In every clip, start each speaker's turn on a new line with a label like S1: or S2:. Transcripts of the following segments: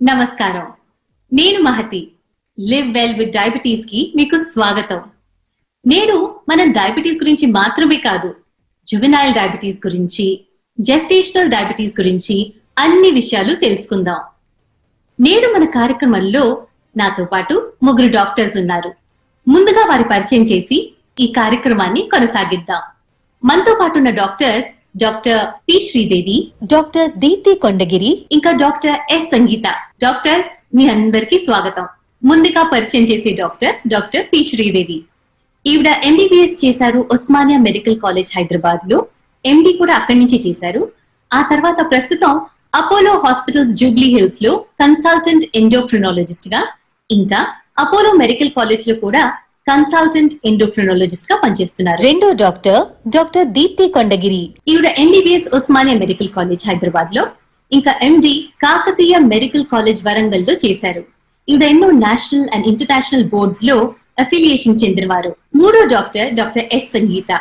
S1: నమస్కారం. నేను Mahathi. Live well with diabetes కి మీకు స్వాగతం. నేడు మనం డయాబెటీస్ గురించి మాత్రమే కాదు, జువెనైల్ డయాబెటీస్ గురించి, జెస్టేషనల్ డయాబెటీస్ గురించి అన్ని విషయాలు తెలుసుకుందాం. నేడు మన కార్యక్రమంలో నాతో పాటు ముగ్గురు డాక్టర్స్ ఉన్నారు. ముందుగా వారి పరిచయం చేసి ఈ కార్యక్రమాన్ని కొనసాగిద్దాం. మనతో పాటు ఉన్న doctors doctor P Sridevi, doctor Deepti Kondagiri, ఇంకా డాక్టర్ ఎస్ సంగీత. డాక్టర్స్ మీ అందరికీ స్వాగతం. ముందుగా పరిచయం చేసే డాక్టర్ పి శ్రీదేవి. ఈవిడ ఎంబీబీఎస్ చేశారు ఉస్మానియా మెడికల్ కాలేజ్ హైదరాబాద్ లో. ఎండి కూడా అక్కడి నుంచి చేశారు. ఆ తర్వాత ప్రస్తుతం అపోలో హాస్పిటల్స్ జూబ్లీ హిల్స్ లో కన్సల్టెంట్ ఎండోక్రినాలజిస్ట్ గా, ఇంకా అపోలో మెడికల్ కాలేజ్ లో కూడా కన్సల్టెంట్ ఎండోక్రినాలజిస్ట్ గా పనిచేస్తున్నారు. రెండో డాక్టర్ దీప్తి కొండగిరి. ఈవిడ MBBS Osmania medical college Hyderabad లో, ఇంకా MD Kakatiya medical college Warangal లో చేశారు. ఈవిడ ఎన్నో నేషనల్ అండ్ ఇంటర్నేషనల్ బోర్డ్స్ లో అఫిలియేషన్ చెందినవారు. మూడో డాక్టర్ ఎస్ సంగీత.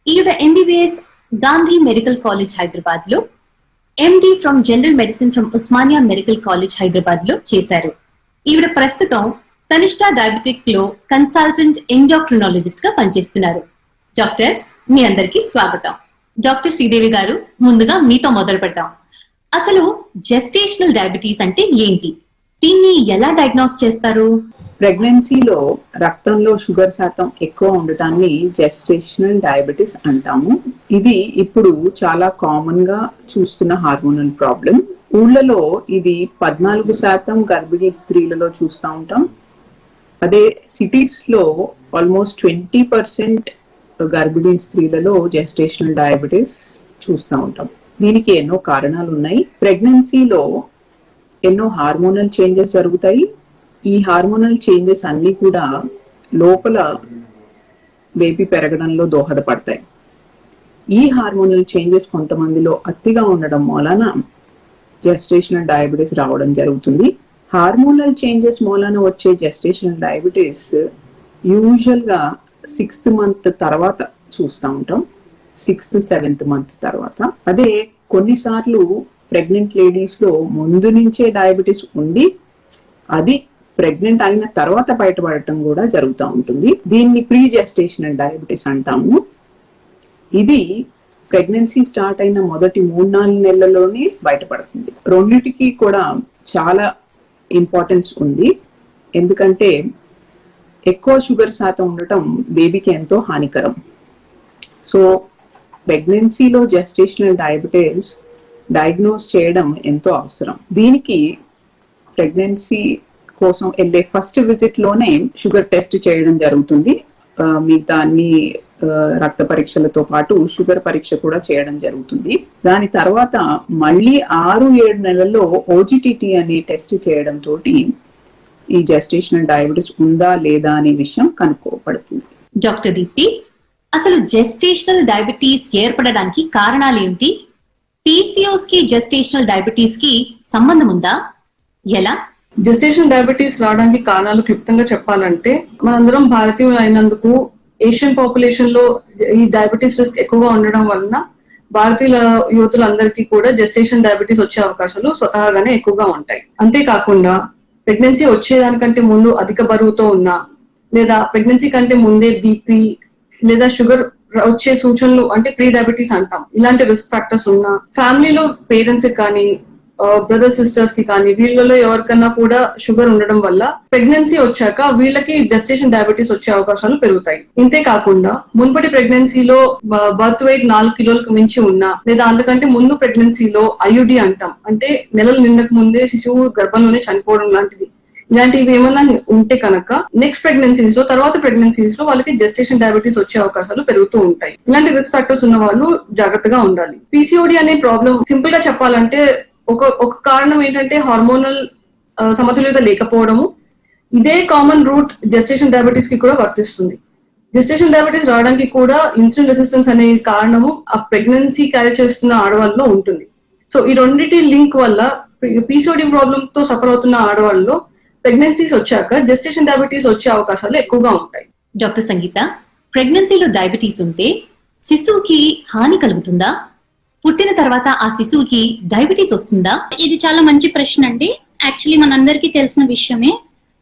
S1: ఈవిడ MBBS Gandhi medical college Hyderabad లో, MD from general medicine from Osmania medical college Hyderabad లో చేశారు. ఈవిడ ప్రస్తుతం తనిష్ట డయాబెటిక్ లో కన్సల్టెంట్ ఎండోక్రినాలజిస్ట్ గా పనిచేస్తున్నారు. డాక్టర్స్ మీ అందరికీ స్వాగతం. డాక్టర్ శ్రీదేవి గారు, ముందుగా మీతో మొదలు పెడతాం. అసలు జెస్టేషనల్ డయాబెటీస్ అంటే ఏంటి? దీన్ని ఎలా డయాగ్నోస్ చేస్తారు?
S2: ప్రెగ్నెన్సీలో రక్తంలో షుగర్ శాతం ఎక్కువ ఉండటాన్ని జెస్టేషనల్ డయాబెటీస్ అంటాము. ఇది ఇప్పుడు చాలా కామన్ గా చూస్తున్న హార్మోనల్ ప్రాబ్లం. ఊళ్ళలో ఇది 14% గర్భిణీ స్త్రీలలో చూస్తూ ఉంటాం. అదే సిటీస్ లో ఆల్మోస్ట్ 20% గర్భిణీ స్త్రీలలో జెస్టేషనల్ డయాబెటీస్ చూస్తూ ఉంటాం. దీనికి ఎన్నో కారణాలు ఉన్నాయి. ప్రెగ్నెన్సీలో ఎన్నో హార్మోనల్ చేంజెస్ జరుగుతాయి. ఈ హార్మోనల్ చేంజెస్ అన్ని కూడా లోపల బేబీ పెరగడంలో దోహదపడతాయి. ఈ హార్మోనల్ చేంజెస్ కొంతమందిలో అతిగా ఉండడం మూలాన జెస్టేషనల్ డయాబెటీస్ రావడం జరుగుతుంది. హార్మోనల్ చేంజెస్ మూలాన వచ్చే జెస్టేషనల్ డయాబెటీస్ యూజువల్ గా 6th మంత్ తర్వాత చూస్తూ ఉంటాం, 6th, 7th మంత్ తర్వాత. అదే కొన్నిసార్లు ప్రెగ్నెంట్ లేడీస్ లో ముందు నుంచే డయాబెటీస్ ఉండి అది ప్రెగ్నెంట్ అయిన తర్వాత బయటపడటం కూడా జరుగుతూ ఉంటుంది. దీన్ని ప్రీ జెస్టేషనల్ డయాబెటీస్ అంటాము. ఇది ప్రెగ్నెన్సీ స్టార్ట్ అయిన మొదటి 3-4 నెలల్లోనే బయటపడుతుంది. రెండిటికి కూడా చాలా ఇంపార్టెన్స్ ఉంది. ఎందుకంటే ఎక్కువ షుగర్ శాతం ఉండటం బేబీకి ఎంతో హానికరం. సో ప్రెగ్నెన్సీలో జెస్టేషనల్ డయాబెటీస్ డయాగ్నోస్ చేయడం ఎంతో అవసరం. దీనికి ప్రెగ్నెన్సీ కోసం వెళ్ళే ఫస్ట్ విజిట్ లోనే షుగర్ టెస్ట్ చేయడం జరుగుతుంది. మిగతా అన్ని రక్త పరీక్షలతో పాటు షుగర్ పరీక్ష కూడా చేయడం జరుగుతుంది. దాని తర్వాత మళ్ళీ 6-7 నెలల్లో ఓజిటిటి అనే టెస్ట్ చేయడం తోటి ఈ జెస్టేషనల్ డయాబెటీస్ ఉందా లేదా అనే విషయం కనుక్కోబడుతుంది.
S1: డాక్టర్ దీప్తి, అసలు జెస్టేషనల్ డయాబెటీస్ ఏర్పడడానికి కారణాలు ఏమిటి? పీసీఓస్ కి జెస్టేషనల్ డయాబెటీస్ కి సంబంధం ఉందా? ఎలా?
S3: జెస్టేషనల్ డయాబెటీస్ రావడానికి కారణాలు క్లుప్తంగా చెప్పాలంటే, మనందరం భారతీయులు అయినందుకు ఏషియన్ పాపులేషన్ లో ఈ డయాబెటీస్ రిస్క్ ఎక్కువగా ఉండడం వలన భారతీయుల యువతులందరికీ కూడా జెస్టేషన్ డయాబెటీస్ వచ్చే అవకాశాలు స్వతహాగానే ఎక్కువగా ఉంటాయి. అంతేకాకుండా ప్రెగ్నెన్సీ వచ్చేదానికంటే ముందు అధిక బరువుతో ఉన్నా, లేదా ప్రెగ్నెన్సీ కంటే ముందే బీపీ లేదా షుగర్ వచ్చే సూచనలు అంటే ప్రీ డయాబెటీస్ అంటాం, ఇలాంటి రిస్క్ ఫ్యాక్టర్స్ ఉన్నా, ఫ్యామిలీలో పేరెంట్స్ కానీ బ్రదర్స్ సిస్టర్స్ కి కానీ వీళ్ళలో ఎవరికన్నా కూడా షుగర్ ఉండడం వల్ల ప్రెగ్నెన్సీ వచ్చాక వీళ్ళకి జెస్టేషన్ డయాబెటీస్ వచ్చే అవకాశాలు పెరుగుతాయి. ఇంతే కాకుండా మున్పటి ప్రెగ్నెన్సీలో బర్త్ వెయిట్ 4 కిలోలకు మించి ఉన్నా, లేదా అంతకంటే ముందు ప్రెగ్నెన్సీలో ఐయుడి అంటాం, అంటే నెలలు నిండక ముందే శిశువు గర్భంలోనే చనిపోవడం లాంటిది, ఇలాంటివి ఏమన్నా ఉంటే కనుక నెక్స్ట్ ప్రెగ్నెన్సీస్ లో, తర్వాత ప్రెగ్నెన్సీస్ లో వాళ్ళకి జెస్టేషన్ డయాబెటీస్ వచ్చే అవకాశాలు పెరుగుతూ ఉంటాయి. ఇలాంటి రిస్క్ ఫ్యాక్టర్స్ ఉన్న వాళ్ళు జాగ్రత్తగా ఉండాలి. పీసీఓడి అనే ప్రాబ్లం సింపుల్ గా చెప్పాలంటే ఒక కారణం ఏంటంటే హార్మోనల్ సమతుల్యత లేకపోవడము. ఇదే కామన్ రూట్ జెస్టేషన్ డయాబెటీస్ కి కూడా వర్తిస్తుంది. జెస్టేషన్ డయాబెటీస్ రావడానికి కూడా ఇన్సులిన్ రెసిస్టెన్స్ అనే కారణము ఆ ప్రెగ్నెన్సీ క్యారీ చేస్తున్న ఆడవాళ్ళలో ఉంటుంది. సో ఈ రెండింటి లింక్ వల్ల పీసీఓడి ప్రాబ్లమ్ తో సఫర్ అవుతున్న ఆడవాళ్ళలో ప్రెగ్నెన్సీస్ వచ్చాక జెస్టేషన్ డయాబెటీస్ వచ్చే అవకాశాలు ఎక్కువగా ఉంటాయి.
S1: డాక్టర్ సంగీత, ప్రెగ్నెన్సీలో డయాబెటీస్ ఉంటే శిశువుకి హాని కలుగుతుందా? పుట్టిన తర్వాత ఆ శిశువుకి డయాబెటీస్ వస్తుందా?
S4: ఇది చాలా మంచి ప్రశ్న అండి. యాక్చువల్లీ మనందరికీ తెలిసిన విషయమే.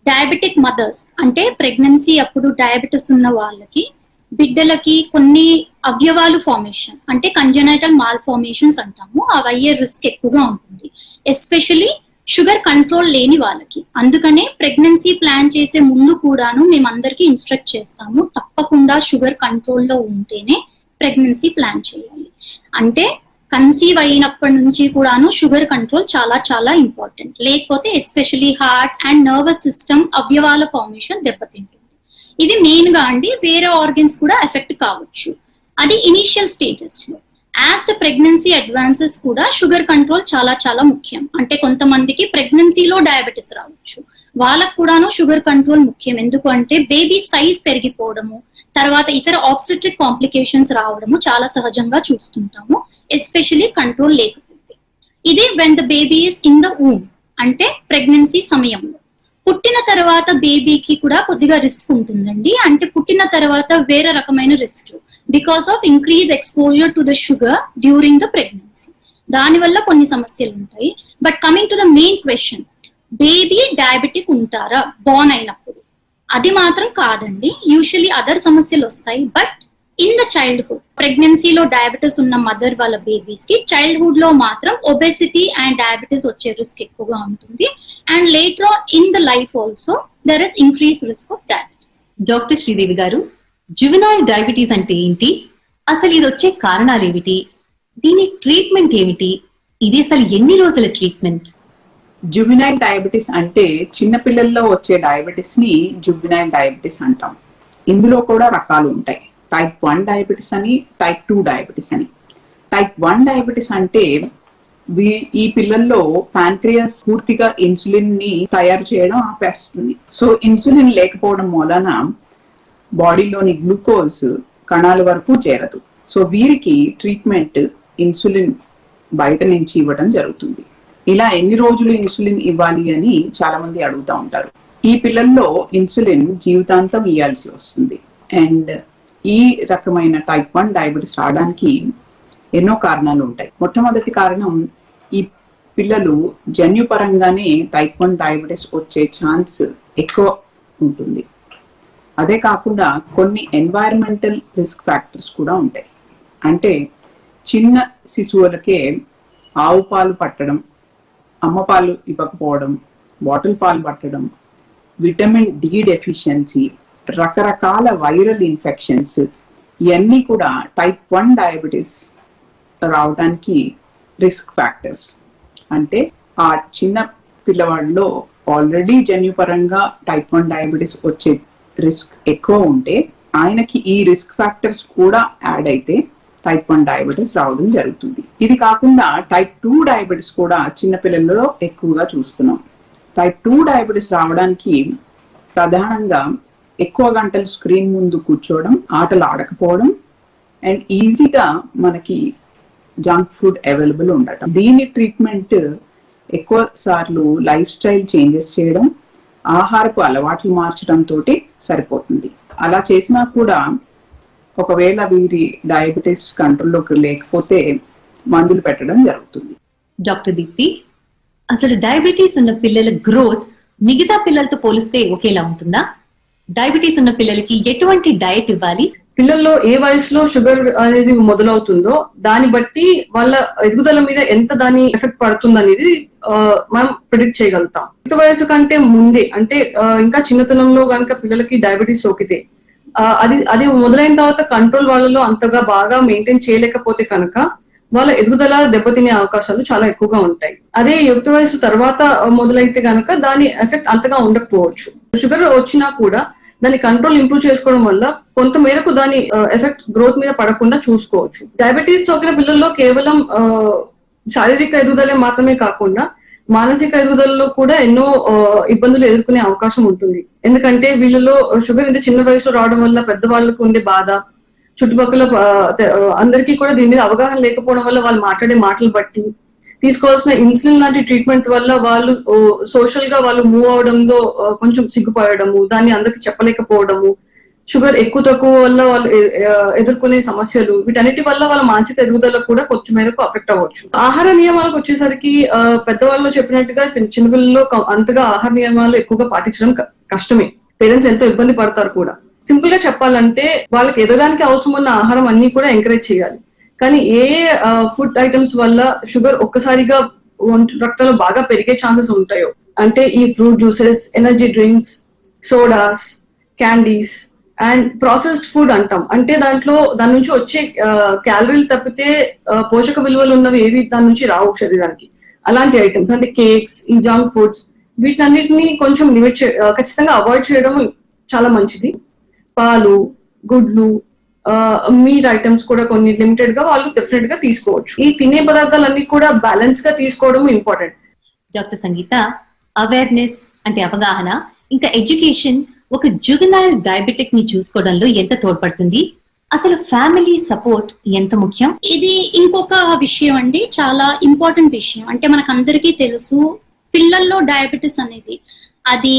S4: డయాబెటిక్ మదర్స్ అంటే ప్రెగ్నెన్సీ అప్పుడు డయాబెటిస్ ఉన్న వాళ్ళకి బిడ్డలకి కొన్ని అవయవాలు ఫార్మేషన్ అంటే కంజనైటల్ మాల్ ఫార్మేషన్స్ అంటాము, అవి అయ్యే రిస్క్ ఎక్కువగా ఉంటుంది, ఎస్పెషలీ షుగర్ కంట్రోల్ లేని వాళ్ళకి. అందుకనే ప్రెగ్నెన్సీ ప్లాన్ చేసే ముందు కూడాను మేమందరికీ ఇన్స్ట్రక్ట్ చేస్తాము, తప్పకుండా షుగర్ కంట్రోల్లో ఉంటేనే ప్రెగ్నెన్సీ ప్లాన్ చేయాలి. అంటే కన్సీవ్ అయినప్పటి నుంచి కూడాను షుగర్ కంట్రోల్ చాలా చాలా ఇంపార్టెంట్. లేకపోతే especially heart and nervous system అవయవాల ఫార్మేషన్ దెబ్బతింటుంది. ఇది మెయిన్ గా అండి, వేరే ఆర్గన్స్ కూడా ఎఫెక్ట్ కావచ్చు. అది ఇనిషియల్ స్టేజెస్ లో. యాజ్ ద ప్రెగ్నెన్సీ అడ్వాన్సెస్ కూడా షుగర్ కంట్రోల్ చాలా చాలా ముఖ్యం. అంటే కొంతమందికి ప్రెగ్నెన్సీలో డయాబెటిస్ రావచ్చు, వాళ్ళకు కూడాను షుగర్ కంట్రోల్ ముఖ్యం. ఎందుకు అంటే బేబీ సైజ్ పెరిగిపోవడము, తర్వాత ఇతర ఆబ్స్టెట్రిక్ కాంప్లికేషన్స్ రావడము చాలా సహజంగా చూస్తుంటాము, ఎస్పెషలీ కంట్రోల్ లేకపోతే. ఇది when the baby is in the womb అంటే ప్రెగ్నెన్సీ సమయంలో. పుట్టిన తర్వాత బేబీకి కూడా కొద్దిగా రిస్క్ ఉంటుందండి. అంటే పుట్టిన తర్వాత వేరే రకమైన risk because of increase exposure to the sugar during the pregnancy. దానివల్ల కొన్ని సమస్యలు ఉంటాయి. But coming to the main question, baby diabetic ఉంటారా బోర్న్ అయినప్పుడు? అది మాత్రం కాదండి. యూజువల్లీ అదర్ సమస్యలు వస్తాయి, బట్ ఇన్ ద చైల్డ్హుడ్ ప్రెగ్నెన్సీలో డయాబెటిస్ ఉన్న మదర్ వాళ్ళ బేబీస్ కి చైల్డ్హుడ్ లో మాత్రం ఒబెసిటీ అండ్ డయాబెటిస్ వచ్చే రిస్క్ ఎక్కువగా ఉంటుంది. And later on in the life also there is increase risk of diabetes.
S1: Doctor Sridevi గారు, జువెనైల్ డయాబెటీస్ అంటే ఏంటి? అసలు ఇది వచ్చే కారణాలు ఏమిటి? దీని ట్రీట్మెంట్ ఏమిటి? ఇది అసలు ఎన్ని రోజుల ట్రీట్మెంట్?
S2: జువెనైల్ డయాబెటీస్ అంటే చిన్న పిల్లల్లో వచ్చే డయాబెటీస్ ని జువెనైల్ డయాబెటీస్ అంటాం. ఇందులో కూడా రకాలు ఉంటాయి. టైప్ 1 డయాబెటీస్ అని, టైప్ 2 డయాబెటీస్ అని. టైప్ 1 డయాబెటీస్ అంటే ఈ పిల్లల్లో ప్యాంక్రియాస్ పూర్తిగా ఇన్సులిన్ ని తయారు చేయడం ఆపేస్తుంది. సో ఇన్సులిన్ లేకపోవడం వలన బాడీలోని గ్లూకోజ్ కణాల వరకు చేరదు. సో వీరికి ట్రీట్మెంట్ ఇన్సులిన్ బయట నుంచి ఇవ్వడం జరుగుతుంది. ఇలా ఎన్ని రోజులు ఇన్సులిన్ ఇవ్వాలి అని చాలా మంది అడుగుతూ ఉంటారు. ఈ పిల్లల్లో ఇన్సులిన్ జీవితాంతం ఇవ్వాల్సి వస్తుంది. అండ్ ఈ రకమైన టైప్ 1 డయాబెటీస్ రావడానికి ఎన్నో కారణాలు ఉంటాయి. మొట్టమొదటి కారణం, ఈ పిల్లలు జన్యుపరంగానే టైప్ 1 డయాబెటీస్ వచ్చే ఛాన్స్ ఎక్కువ ఉంటుంది. అదే కాకుండా కొన్ని ఎన్వైరన్మెంటల్ రిస్క్ ఫ్యాక్టర్స్ కూడా ఉంటాయి. అంటే చిన్న శిశువులకే ఆవు పాలు పట్టడం, అమ్మ పాలు ఇవ్వకపోవడం, బాటిల్ పాలు పట్టడం, విటమిన్ డి డెఫిషియన్సీ, రకరకాల వైరల్ ఇన్ఫెక్షన్స్, ఇవన్నీ కూడా టైప్ 1 డయాబెటీస్ రావడానికి రిస్క్ ఫ్యాక్టర్స్. అంటే ఆ చిన్న పిల్లవాడిలో ఆల్రెడీ జన్యుపరంగా టైప్ 1 డయాబెటీస్ వచ్చే రిస్క్ ఎక్కువ ఉంటే ఆయనకి ఈ రిస్క్ ఫ్యాక్టర్స్ కూడా యాడ్ అయితే టైప్ 1 డయాబెటీస్ రావడం జరుగుతుంది. ఇది కాకుండా టైప్ 2 డయాబెటీస్ కూడా చిన్న పిల్లల్లో ఎక్కువగా చూస్తున్నాం. టైప్ 2 డయాబెటీస్ రావడానికి ప్రధానంగా ఎక్కువ గంటలు స్క్రీన్ ముందు కూర్చోవడం, ఆటలు ఆడకపోవడం, అండ్ ఈజీగా మనకి జంక్ ఫుడ్ అవైలబుల్ ఉండటం. దీని ట్రీట్మెంట్ ఎక్కువ సార్లు లైఫ్ స్టైల్ చేంజెస్ చేయడం, ఆహారపు అలవాట్లు మార్చడం తోటి సరిపోతుంది. అలా చేసినా కూడా ఒకవేళ వీరి డయాబెటీస్ కంట్రోల్లోకి లేకపోతే మందులు పెట్టడం జరుగుతుంది.
S1: డాక్టర్ దీప్తి, అసలు డయాబెటీస్ ఉన్న పిల్లల గ్రోత్ మిగతా పిల్లలతో పోలిస్తే ఒకేలా ఉంటుందా? డయాబెటీస్ ఉన్న పిల్లలకి ఎటువంటి డయట్ ఇవ్వాలి?
S3: పిల్లల్లో ఏ వయసులో షుగర్ అనేది మొదలవుతుందో దాన్ని బట్టి వాళ్ళ ఎదుగుదల మీద ఎంత దాని ఎఫెక్ట్ పడుతుంది అనేది మనం ప్రిడిక్ట్ చేయగలుగుతాం. యుక్త వయసు కంటే ముందే అంటే ఇంకా చిన్నతనంలో కనుక పిల్లలకి డయాబెటీస్ సోకితే అది మొదలైన తర్వాత కంట్రోల్ వాళ్ళలో అంతగా బాగా మెయింటైన్ చేయలేకపోతే కనుక వాళ్ళ ఎదుగుదల దెబ్బతినే అవకాశాలు చాలా ఎక్కువగా ఉంటాయి. అదే యుక్త వయసు తర్వాత మొదలైతే కనుక దాని ఎఫెక్ట్ అంతగా ఉండకపోవచ్చు. షుగర్ వచ్చినా కూడా దాని కంట్రోల్ ఇంప్రూవ్ చేసుకోవడం వల్ల కొంత మేరకు దాని ఎఫెక్ట్ గ్రోత్ మీద పడకుండా చూసుకోవచ్చు. డయాబెటీస్ సోకిన పిల్లల్లో కేవలం శారీరక ఎదుగుదలే మాత్రమే కాకుండా మానసిక ఎదుగుదలలో కూడా ఎన్నో ఇబ్బందులు ఎదుర్కొనే అవకాశం ఉంటుంది. ఎందుకంటే వీళ్ళలో షుగర్ ఇంత చిన్న వయసులో రావడం వల్ల పెద్దవాళ్ళకు ఉండే బాధ, చుట్టుపక్కల అందరికీ కూడా దీని మీద అవగాహన లేకపోవడం వల్ల వాళ్ళు మాట్లాడే మాటలు బట్టి తీసుకోవాల్సిన ఇన్సులిన్ లాంటి ట్రీట్మెంట్ వల్ల వాళ్ళు సోషల్ గా వాళ్ళు మూవ్ అవడంలో కొంచెం సిగ్గుపడము, దాన్ని అందరికి చెప్పలేకపోవడము, షుగర్ ఎక్కువ తక్కువ వల్ల వాళ్ళు ఎదుర్కొనే సమస్యలు, వీటన్నిటి వల్ల వాళ్ళ మానసిక ఎదుగుదల కూడా కొంచెం మేరకు అఫెక్ట్ అవ్వచ్చు. ఆహార నియమాలకు వచ్చేసరికి పెద్దవాళ్ళు చెప్పినట్టుగా చిన్నపిల్లల్లో అంతగా ఆహార నియమాలు ఎక్కువగా పాటించడం కష్టమే. పేరెంట్స్ ఎంతో ఇబ్బంది పడతారు కూడా. సింపుల్ గా చెప్పాలంటే వాళ్ళకి ఎదగడానికి అవసరం ఉన్న ఆహారం అన్ని కూడా ఎంకరేజ్ చేయాలి. కానీ ఏ ఫుడ్ ఐటమ్స్ వల్ల షుగర్ ఒక్కసారిగా రక్తంలో బాగా పెరిగే ఛాన్సెస్ ఉంటాయో అంటే ఈ fruit juices, energy drinks, sodas, candies and processed food అంటాం. అంటే దాని నుంచి వచ్చే క్యాలరీలు తప్పితే పోషక విలువలు ఉన్నవి ఏవి దాని నుంచి రావు శరీరానికి. అలాంటి ఐటమ్స్ అంటే కేక్స్, ఈ జంక్ ఫుడ్స్, వీటన్నిటిని కొంచెం ఖచ్చితంగా అవాయిడ్ చేయడం చాలా మంచిది. పాలు, గుడ్లు, మీట్ ఐటమ్స్ కూడా కొన్ని లిమిటెడ్ గా వాళ్ళు డెఫినెట్ గా తీసుకోవచ్చు. ఈ తినే పదార్థాలన్నీ కూడా బ్యాలెన్స్ గా తీసుకోవడం ఇంపార్టెంట్.
S1: డాక్టర్ సంగీత, అవేర్నెస్ అంటే అవగాహన, ఇంకా ఎడ్యుకేషన్ ఒక జువెనైల్ డయాబెటిక్ ని చూసుకోవడంలో ఎంత తోడ్పడుతుంది? అసలు ఫ్యామిలీ సపోర్ట్ ఎంత ముఖ్యం?
S4: ఇది ఇంకొక విషయం అండి, చాలా ఇంపార్టెంట్ విషయం. అంటే మనకు అందరికీ తెలుసు, పిల్లల్లో డయాబెటిస్ అనేది అది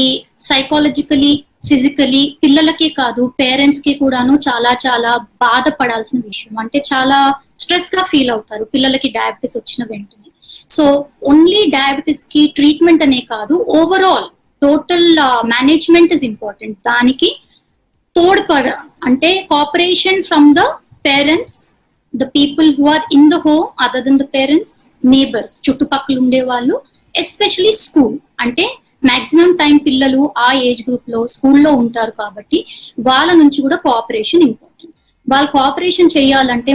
S4: సైకాలజికలీ, ఫిజికలీ పిల్లలకే కాదు పేరెంట్స్ కి కూడాను చాలా చాలా బాధపడాల్సిన విషయం. అంటే చాలా స్ట్రెస్ గా ఫీల్ అవుతారు పిల్లలకి డయాబెటిస్ వచ్చిన వెంటనే. సో ఓన్లీ డయాబెటిస్ కి ట్రీట్మెంట్ అనే కాదు, overall total management is important. దానికి తోడ్పడ అంటే cooperation from the parents, the people who are in the home other than the parents, neighbours, చుట్టుపక్కల ఉండే వాళ్ళు, ఎస్పెషలీ స్కూల్. అంటే మాక్సిమం టైం పిల్లలు ఆ ఏజ్ గ్రూప్ లో స్కూల్లో ఉంటారు కాబట్టి వాళ్ళ నుంచి కూడా కోఆపరేషన్ ఇంపార్టెంట్. వాళ్ళు కోఆపరేషన్ చేయాలంటే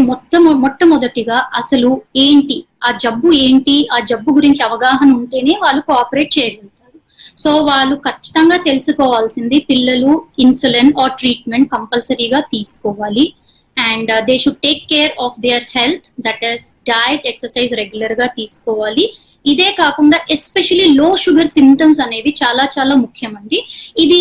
S4: మొట్టమొదటిగా అసలు ఏంటి ఆ జబ్బు ఏంటి, ఆ జబ్బు గురించి అవగాహన ఉంటేనే వాళ్ళు కోఆపరేట్ చేయగలుగుతారు. సో వాళ్ళు ఖచ్చితంగా తెలుసుకోవాల్సింది పిల్లలు ఇన్సులిన్ ఆర్ ట్రీట్మెంట్ కంపల్సరీగా తీసుకోవాలి. And they should take care of their health, that is diet, exercise regular గా తీసుకోవాలి. ఇదే కాకుండా ఎస్పెషలీ లో షుగర్ సిమ్టమ్స్ అనేవి చాలా చాలా ముఖ్యం అండి. ఇది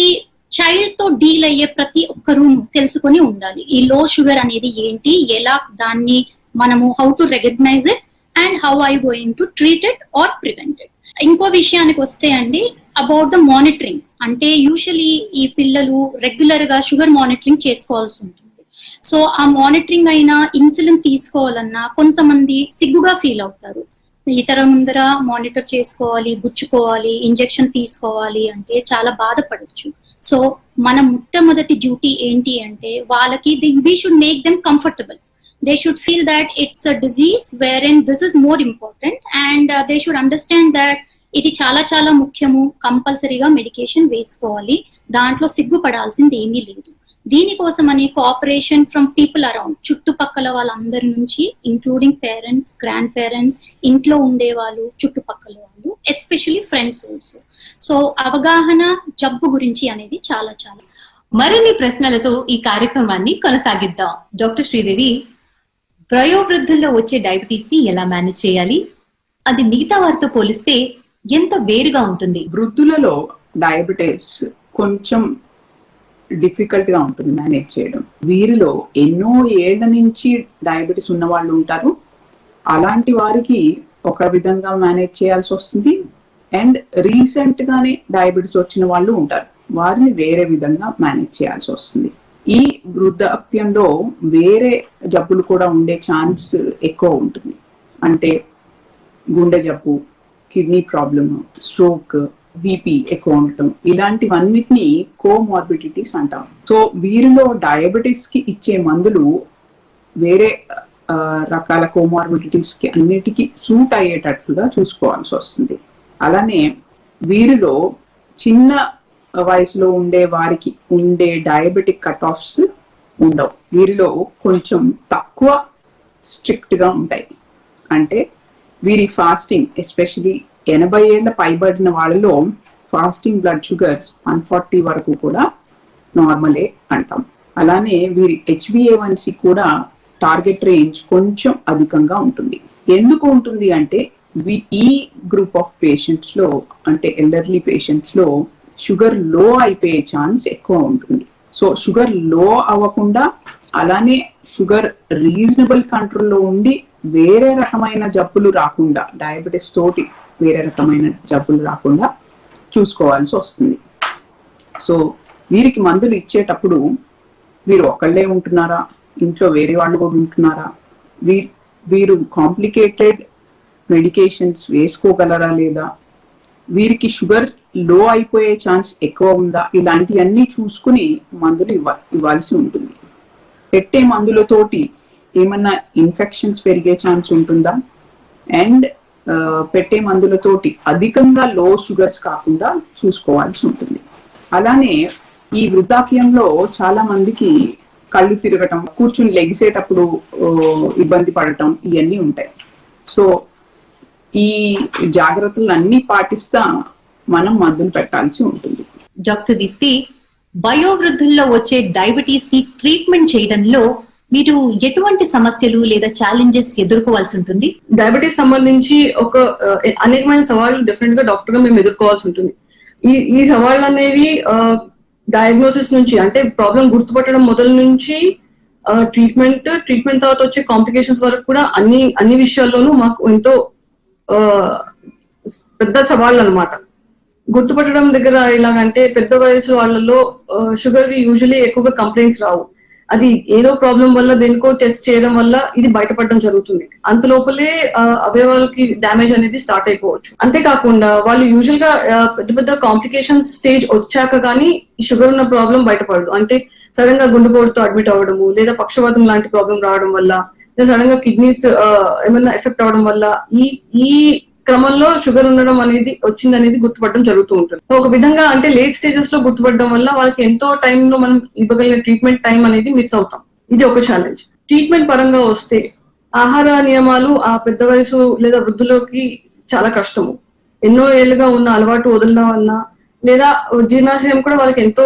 S4: చైల్డ్ తో డీల్ అయ్యే ప్రతి ఒక్కరూ తెలుసుకొని ఉండాలి. ఈ లో షుగర్ అనేది ఏంటి, ఎలా దాన్ని మనము how to recognise it and how I going to treat it or prevent it. ఇంకో విషయానికి వస్తే అండి, అబౌట్ ద మానిటరింగ్. అంటే యూజువలీ ఈ పిల్లలు రెగ్యులర్ గా షుగర్ మానిటరింగ్ చేసుకోవాల్సి ఉంటుంది. సో ఆ మానిటరింగ్ అయినా ఇన్సులిన్ తీసుకోవాలన్నా కొంతమంది సిగ్గుగా ఫీల్ అవుతారు. ఇతర ముందర మానిటర్ చేసుకోవాలి, గుచ్చుకోవాలి, ఇంజెక్షన్ తీసుకోవాలి అంటే చాలా బాధపడచ్చు. సో మన మొట్టమొదటి డ్యూటీ ఏంటి అంటే వాళ్ళకి we should make them comfortable. They should feel that it's a disease wherein this is more important and they should understand that ఇది చాలా చాలా ముఖ్యము, కంపల్సరీగా మెడికేషన్ వేసుకోవాలి, దాంట్లో సిగ్గుపడాల్సింది ఏమీ లేదు. దీనికోసమని కోఆపరేషన్ ఫ్రమ్ పీపుల్ అరౌండ్, చుట్టుపక్కల వాళ్ళందరి నుంచి, ఇంక్లూడింగ్ పేరెంట్స్, గ్రాండ్ పేరెంట్స్, ఇంట్లో ఉండే వాళ్ళు, చుట్టుపక్కల వాళ్ళు, ఎస్పెషలీ ఫ్రెండ్స్ ఆల్సో. సో అవగాహన జబ్బు గురించి అనేది చాలా చాలా.
S1: మరిన్ని ప్రశ్నలతో ఈ కార్యక్రమాన్ని కొనసాగిద్దాం. డాక్టర్ శ్రీదేవి, వయోవృద్ధుల్లో వచ్చే డయాబెటీస్ ని ఎలా మేనేజ్ చేయాలి? అది మిగతా వారితో పోలిస్తే ఎంత వేరుగా ఉంటుంది?
S2: వృద్ధులలో డయాబెటీస్ కొంచెం డిఫికల్ట్ గా ఉంటుంది మేనేజ్ చేయడం. వీరిలో ఎన్నో ఏళ్ల నుంచి డయాబెటీస్ ఉన్న వాళ్ళు ఉంటారు. అలాంటి వారికి ఒక విధంగా మేనేజ్ చేయాల్సి వస్తుంది. అండ్ రీసెంట్ గానే డయాబెటీస్ వచ్చిన వాళ్ళు ఉంటారు, వారిని వేరే విధంగా మేనేజ్ చేయాల్సి వస్తుంది. ఈ వృద్ధాప్యంలో వేరే జబ్బులు కూడా ఉండే ఛాన్స్ ఎక్కువ ఉంటుంది. అంటే గుండె జబ్బు, కిడ్నీ ప్రాబ్లమ్, స్ట్రోక్, బీపీ ఎక్కువ ఉండటం, ఇలాంటివన్నిటిని కోమార్బిడిటీస్ అంటాం. సో వీరిలో డయాబెటీస్ కి ఇచ్చే మందులు వేరే రకాల కోమార్బిడిటీస్ కి అన్నిటికీ సూట్ అయ్యేటట్లుగా చూసుకోవాల్సి వస్తుంది. అలానే వీరిలో చిన్న వయసులో ఉండే వారికి ఉండే డయాబెటిక్ కట్ ఆఫ్స్ ఉండవు. వీరిలో కొంచెం తక్కువ స్ట్రిక్ట్ గా ఉంటాయి. అంటే వీరి ఫాస్టింగ్, ఎస్పెషలీ 80 ఏళ్ల పైబడిన వాళ్ళలో ఫాస్టింగ్ బ్లడ్ షుగర్స్ 140 వరకు కూడా నార్మలే అంటాం. అలానే వీరి HbA1c కూడా టార్గెట్ రేంజ్ కొంచెం అధికంగా ఉంటుంది. ఎందుకు ఉంటుంది అంటే ఈ గ్రూప్ ఆఫ్ పేషెంట్స్ లో, అంటే ఎల్డర్లీ పేషెంట్స్ లో షుగర్ లో అయిపోయే ఛాన్స్ ఎక్కువ ఉంటుంది. సో షుగర్ లో అవ్వకుండా, అలానే షుగర్ రీజనబుల్ కంట్రోల్లో ఉండి వేరే రకమైన జబ్బులు రాకుండా, డయాబెటీస్ తోటి వేరే రకమైన జబ్బులు రాకుండా చూసుకోవాల్సి వస్తుంది. సో వీరికి మందులు ఇచ్చేటప్పుడు వీరు ఒక్కళ్ళే ఉంటున్నారా, ఇంట్లో వేరే వాళ్ళు కూడా ఉంటున్నారా, వీరు కాంప్లికేటెడ్ మెడికేషన్స్ వేసుకోగలరా లేదా, వీరికి షుగర్ లో అయిపోయే ఛాన్స్ ఎక్కువ ఉందా, ఇలాంటివన్నీ చూసుకుని మందులు ఇవ్వాల్సి ఉంటుంది. పెట్టే మందులతోటి ఏమన్నా ఇన్ఫెక్షన్స్ పెరిగే ఛాన్స్ ఉంటుందా, అండ్ పెట్టే మందులతోటి అధికంగా లో షుగర్స్ కాకుండా చూసుకోవాల్సి ఉంటుంది. అలానే ఈ వృద్ధాప్యంలో చాలా మందికి కళ్ళు తిరగటం, కూర్చుని లెగిసేటప్పుడు ఇబ్బంది పడటం, ఇవన్నీ ఉంటాయి. సో ఈ జాగ్రత్తలు అన్ని పాటిస్తా మనం మందులు పెట్టాల్సి ఉంటుంది.
S1: డాక్టర్ దీప్తి, వయోవృద్ధుల్లో వచ్చే డయాబెటీస్ ని ట్రీట్మెంట్ చేయడంలో మీరు ఎటువంటి సమస్యలు లేదా ఛాలెంజెస్ ఎదుర్కోవాల్సి ఉంటుంది?
S3: డయాబెటీస్ సంబంధించి అనేకమైన సవాళ్లు డెఫినెట్ గా డాక్టర్ గా మేము ఎదుర్కోవాల్సి ఉంటుంది. ఈ సవాళ్ళు అనేవి డయాగ్నోసిస్ నుంచి, అంటే ప్రాబ్లం గుర్తుపట్టడం మొదలు నుంచి ట్రీట్మెంట్ తర్వాత వచ్చే కాంప్లికేషన్స్ వరకు కూడా అన్ని విషయాల్లోనూ మాకు ఎంతో పెద్ద సవాళ్ళు అనమాట. గుర్తుపట్టడం దగ్గర ఎలాగంటే, పెద్ద వయసు వాళ్ళలో షుగర్ కి యూజువలీ ఎక్కువగా కంప్లైంట్స్ రావు. అది ఏదో ప్రాబ్లం వల్ల దేనికో టెస్ట్ చేయడం వల్ల ఇది బయటపడడం జరుగుతుంది. అంత లోపలే అవయవాలకి డ్యామేజ్ అనేది స్టార్ట్ అయిపోవచ్చు. అంతేకాకుండా వాళ్ళు యూజువల్ గా పెద్ద పెద్ద కాంప్లికేషన్స్ స్టేజ్ వచ్చాక కానీ ఈ షుగర్ ఉన్న ప్రాబ్లం బయటపడదు. అంటే సడన్ గా గుండెపోటుతో అడ్మిట్ అవ్వడము, లేదా పక్షవాతం లాంటి ప్రాబ్లం రావడం వల్ల, లేదా సడన్ గా కిడ్నీస్ ఏమైనా ఎఫెక్ట్ అవడం వల్ల ఈ క్రమంలో షుగర్ ఉండడం అనేది వచ్చిందనేది గుర్తుపడడం జరుగుతూ ఉంటుంది. ఒక విధంగా అంటే లేట్ స్టేజెస్ లో గుర్తుపడడం వల్ల వాళ్ళకి ఎంతో టైంలో మనం ఇవ్వగలిగిన ట్రీట్మెంట్ టైం అనేది మిస్ అవుతాం. ఇది ఒక ఛాలెంజ్. ట్రీట్మెంట్ పరంగా వస్తే ఆహార నియమాలు ఆ పెద్ద వయసు లేదా వృద్ధులకి చాలా కష్టము. ఎన్నో ఏళ్లుగా ఉన్న అలవాటు వదలడం వల్ల, లేదా జీర్ణాశయం కూడా వాళ్ళకి ఎంతో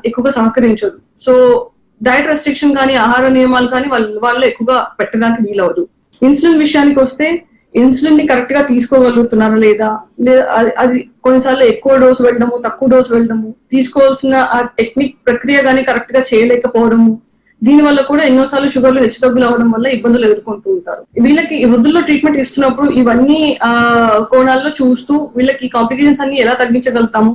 S3: ఎక్కువగా సహకరించదు. సో డైట్ రెస్ట్రిక్షన్ కానీ ఆహార నియమాలు కానీ వాళ్ళు ఎక్కువగా పెట్టడానికి వీలవదు. ఇన్సులిన్ విషయానికి వస్తే ఇన్సులిన్ ని కరెక్ట్ గా తీసుకోగలుగుతున్నారా లేదా అది కొన్నిసార్లు ఎక్కువ డోసు వెళ్ళడము, తక్కువ డోసు వెళ్ళడము, తీసుకోవాల్సిన ఆ టెక్నిక్ ప్రక్రియ గానీ కరెక్ట్ గా చేయలేకపోవడము, దీని వల్ల కూడా ఎన్నోసార్లు షుగర్లు హెచ్చుతగ్గులు అవడం వల్ల ఇబ్బందులు ఎదుర్కొంటూ ఉంటారు. వీళ్ళకి వృద్ధుల్లో ట్రీట్మెంట్ ఇస్తున్నప్పుడు ఇవన్నీ కోణాల్లో చూస్తూ వీళ్ళకి కాంప్లికేషన్స్ అన్ని ఎలా తగ్గించగలుగుతాము,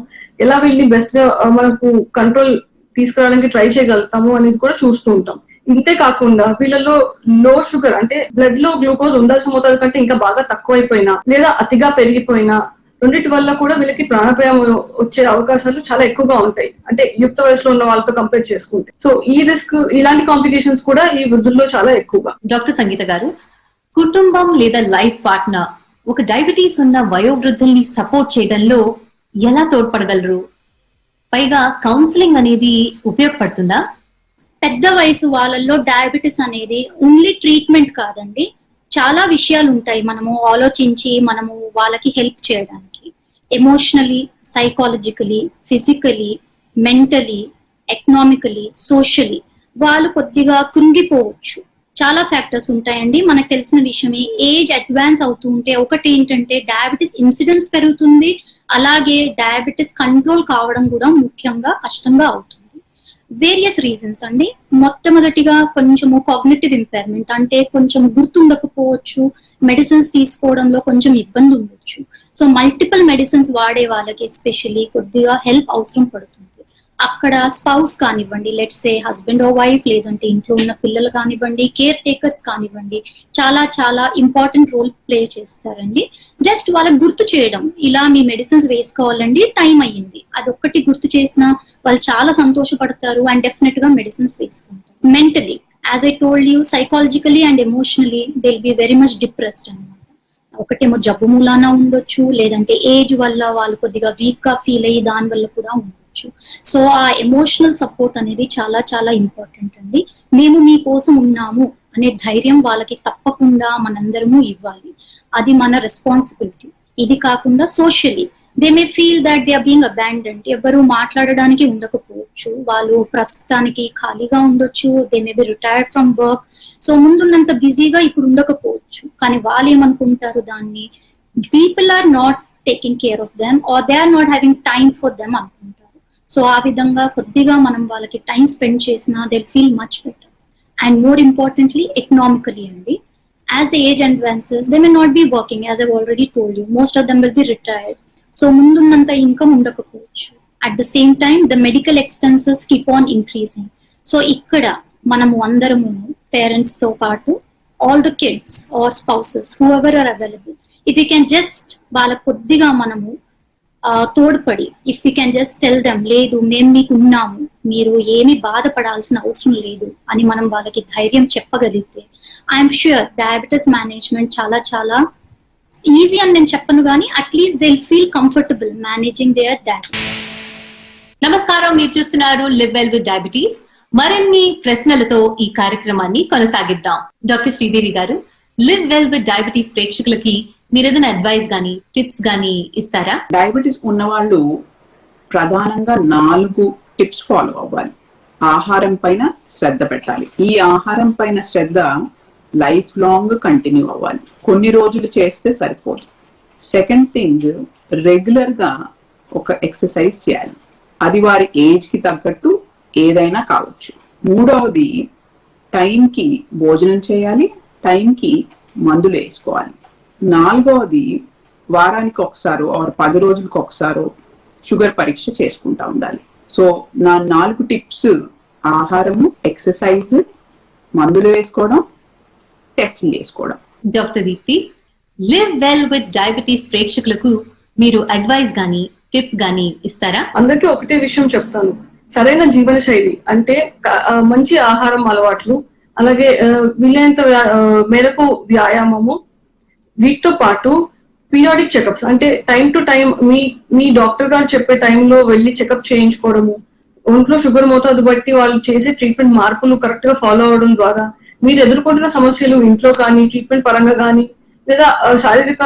S3: ఎలా వీళ్ళని బెస్ట్ గా మనకు కంట్రోల్ తీసుకురావడానికి ట్రై చేయగలుగుతాము అనేది కూడా చూస్తూ ఉంటాం. ఇంతే కాకుండా వీళ్ళలో లో షుగర్, అంటే బ్లడ్ లో గ్లూకోజ్ ఉండాల్సిన మోతాదు కంటే ఇంకా బాగా తక్కువైపోయినా, లేదా అతిగా పెరిగిపోయినా, రెండింటి వల్ల కూడా వీళ్ళకి ప్రాణాపాయం వచ్చే అవకాశాలు చాలా ఎక్కువగా ఉంటాయి. అంటే యుక్త వయసులో ఉన్న వాళ్ళతో కంపేర్ చేసుకుంటే. సో ఈ రిస్క్, ఇలాంటి కాంప్లికేషన్స్ కూడా ఈ వృద్ధుల్లో చాలా ఎక్కువగా.
S1: డాక్టర్ సంగీత గారు, కుటుంబం లేదా లైఫ్ పార్ట్నర్ ఒక డయాబెటీస్ ఉన్న వయోవృద్ధుల్ని సపోర్ట్ చేయడంలో ఎలా తోడ్పడగలరు? పైగా కౌన్సిలింగ్ అనేది ఉపయోగపడుతుందా?
S4: పెద్ద వయసు వాళ్ళల్లో డయాబెటీస్ అనేది ఓన్లీ ట్రీట్మెంట్ కాదండి, చాలా విషయాలు ఉంటాయి మనము ఆలోచించి మనము వాళ్ళకి హెల్ప్ చేయడానికి. Emotionally, psychologically, physically, mentally, economically, socially వాళ్ళు కొద్దిగా కృంగిపోవచ్చు. చాలా ఫ్యాక్టర్స్ ఉంటాయండి. మనకు తెలిసిన విషయమే, ఏజ్ అడ్వాన్స్ అవుతూ ఉంటే ఒకటి ఏంటంటే డయాబెటీస్ ఇన్సిడెన్స్ పెరుగుతుంది, అలాగే డయాబెటీస్ కంట్రోల్ కావడం కూడా ముఖ్యంగా కష్టంగా అవుతుంది. వేరియస్ రీజన్స్ అండి. మొట్టమొదటిగా కొంచెము కాగ్నిటివ్ ఇంపైర్మెంట్, అంటే కొంచెం గుర్తుండకపోవచ్చు, మెడిసిన్స్ తీసుకోవడంలో కొంచెం ఇబ్బంది ఉండొచ్చు. సో మల్టిపుల్ మెడిసిన్స్ వాడే వాళ్ళకి ఎస్పెషల్లీ కొద్దిగా హెల్ప్ అవసరం పడుతుంది. అక్కడ స్పౌస్ కానివ్వండి, let's say husband or wife, లేదంటే ఇంట్లో ఉన్న పిల్లలు కానివ్వండి, కేర్ టేకర్స్ కానివ్వండి, చాలా చాలా ఇంపార్టెంట్ రోల్ ప్లే చేస్తారండి. జస్ట్ వాళ్ళకి గుర్తు చేయడం, ఇలా మీ మెడిసిన్స్ వేసుకోవాలండి, టైం అయ్యింది, అదొక్కటి గుర్తు చేసినా వాళ్ళు చాలా సంతోషపడతారు అండ్ డెఫినెట్ గా మెడిసిన్స్ వేసుకుంటారు. Mentally, as I told you, psychologically and emotionally they will be very much depressed అనమాట. ఒకటేమో జబ్బు మూలాన ఉండొచ్చు, లేదంటే ఏజ్ వల్ల వాళ్ళు కొద్దిగా వీక్ గా ఫీల్ అయ్యి దాని వల్ల కూడా ఉండొచ్చు. సో ఆ ఎమోషనల్ సపోర్ట్ అనేది చాలా చాలా ఇంపార్టెంట్ అండి. మేము మీకోసం ఉన్నాము అనే ధైర్యం వాళ్ళకి తప్పకుండా మనందరము ఇవ్వాలి, అది మన రెస్పాన్సిబిలిటీ. ఇది కాకుండా socially they may feel that they are being abandoned, ఎవరు మాట్లాడడానికి ఉండకపోవచ్చు, వాళ్ళు ప్రస్తుతానికి ఖాళీగా ఉండొచ్చు, they may be retired from work, so ముందున్నంత బిజీగా ఇప్పుడు ఉండకపోవచ్చు, కానీ వాళ్ళు ఏమనుకుంటారు, దాన్ని people are not taking care of them or they are not having time for them అనుకుంటారు. సో ఆ విధంగా కొద్దిగా మనం వాళ్ళకి టైం స్పెండ్ చేసినా they feel much better. And more importantly economically అండి, as the age advances they may not be working, as I've already told you, most of them will be retired, so ముందున్నంత income ఉండకపోవచ్చు. At the same time the medical expenses keep on increasing, so ఇక్కడ మనము అందరము parents తో పాటు all the kids or spouses who ever are available, if you can just వాళ్ళకు కొద్దిగా మనము తోడ్పడి, if you can just tell them, లేదు మేము మీకు ఉన్నాము, మీరు ఏమీ బాధపడాల్సిన అవసరం లేదు అని మనం వాళ్ళకి ధైర్యం చెప్పగలిగితే, ఐఎమ్ ష్యూర్ డయాబెటీస్ మేనేజ్మెంట్ చాలా చాలా ఈజీ అని నేను చెప్పను, కానీ at least they feel comfortable managing their diabetes.
S1: నమస్కారం, మీరు చూస్తున్నారు లివ్ వెల్ విత్ డయాబెటీస్. మరిన్ని ప్రశ్నలతో ఈ కార్యక్రమాన్ని కొనసాగిద్దాం. డాక్టర్ శ్రీదేవి గారు, లివ్ వెల్ విత్ డయాబెటీస్ ప్రేక్షకులకి మీరు ఏదైనా అడ్వైస్ గానీ టిప్స్ గానీ ఇస్తారా?
S2: డయాబెటీస్ ఉన్న వాళ్ళు ప్రధానంగా 4 టిప్స్ ఫాలో అవ్వాలి. ఆహారం పైన శ్రద్ధ పెట్టాలి. ఈ ఆహారం పైన శ్రద్ధ లైఫ్ లాంగ్ కంటిన్యూ అవ్వాలి. కొన్ని రోజులు చేస్తే సరిపోదు. సెకండ్ థింగ్, రెగ్యులర్ గా ఒక ఎక్సర్సైజ్ చేయాలి. అది వారి ఏజ్ కి తగ్గట్టు ఏదైనా కావచ్చు. మూడవది, టైంకి భోజనం చేయాలి, టైంకి మందులు వేసుకోవాలి. నాలుగవది, వారానికి ఒకసారో 10 రోజులకు ఒకసారో షుగర్ పరీక్ష చేసుకుంటా ఉండాలి. సో నా 4 టిప్స్: ఆహారము, ఎక్సర్సైజ్, మందులు వేసుకోవడం, టెస్ట్లు చేసుకోవడం.
S1: Doctor Deepti, live well with diabetes ప్రేక్షకులకు మీరు అడ్వైస్ గానీ టిప్ గానీ ఇస్తారా?
S3: అందరికీ ఒకటే విషయం చెప్తాను, సరైన జీవన శైలి అంటే మంచి ఆహారం అలవాట్లు, అలాగే వీలైనంత మేరకు వ్యాయామము, వీటితో పాటు పీరియాడిక్ చెకప్స్ అంటే time to time me doctor గారు చెప్పే టైంలో వెళ్ళి చెకప్ చేయించుకోవడము, ఒంట్లో షుగర్ మోతాదు బట్టి వాళ్ళు చేసే ట్రీట్మెంట్ మార్పులు కరెక్ట్ గా ఫాలో అవడం ద్వారా మీరు ఎదుర్కొంటున్న సమస్యలు ఇంట్లో కానీ, ట్రీట్మెంట్ పరంగా కానీ, లేదా శారీరక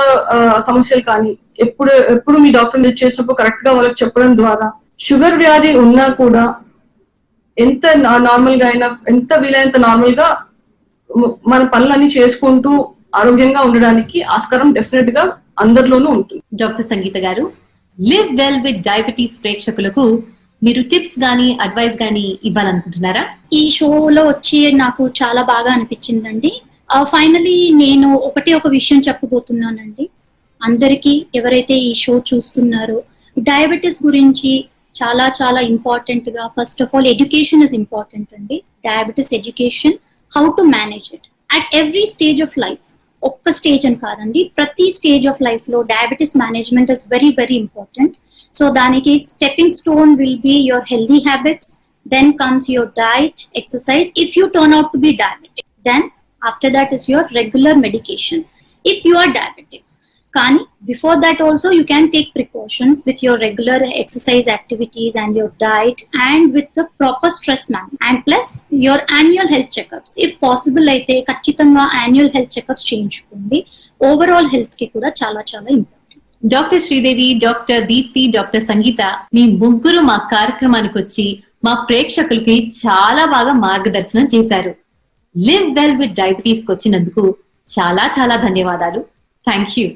S3: సమస్యలు కానీ ఎప్పుడు మీ డాక్టర్ చేసినప్పుడు కరెక్ట్ గా వాళ్ళకి చెప్పడం ద్వారా షుగర్ వ్యాధి ఉన్నా కూడా ఎంత నార్మల్ గా అయినా, ఎంత వీలైనంత నార్మల్ గా మన పనులన్నీ చేసుకుంటూ ఆరోగ్యంగా ఉండడానికి ఆస్కారం డెఫినెట్ గా అందరిలోనూ ఉంటుంది.
S1: డాక్టర్ సంగీత గారు, లివ్ వెల్ విత్ డయాబెటీస్ ప్రేక్షకులకు మీరు టిప్స్ గానీ అడ్వైస్ గానీ ఇవ్వాలనుకుంటున్నారా?
S4: ఈ షోలో వచ్చి నాకు చాలా బాగా అనిపించిందండి. ఫైనలీ నేను ఒక విషయం చెప్పబోతున్నానండి. అందరికీ ఎవరైతే ఈ షో చూస్తున్నారో డయాబెటీస్ గురించి చాలా చాలా ఇంపార్టెంట్ గా, first of all education is important అండి. Diabetes education, how to manage it at every stage of life. ఒక్క స్టేజ్ అని కాదండి, ప్రతి స్టేజ్ ఆఫ్ లైఫ్ లో diabetes management is very very important. So దానికి stepping stone will be your healthy habits, then comes your diet, exercise if you turn out to be diabetic, then after that is your regular medication if you are diabetic. Kani before that also you can take precautions with your regular exercise activities and your diet and with the proper stress management, and plus your annual health checkups if possible aithe kachitanga annual health checkups cheyinchukondi. overall health ki kuda చాలా చాలా important.
S1: Doctor Sridevi, doctor Deepti, doctor Sangeetha, మీ ముగ్గురు మా కార్యక్రమానికి వచ్చి మా ప్రేక్షకులకి చాలా బాగా మార్గదర్శనం చేశారు. లివ్ వెల్ విత్ డయాబెటీస్ కి వచ్చినందుకు చాలా చాలా ధన్యవాదాలు. Thank you.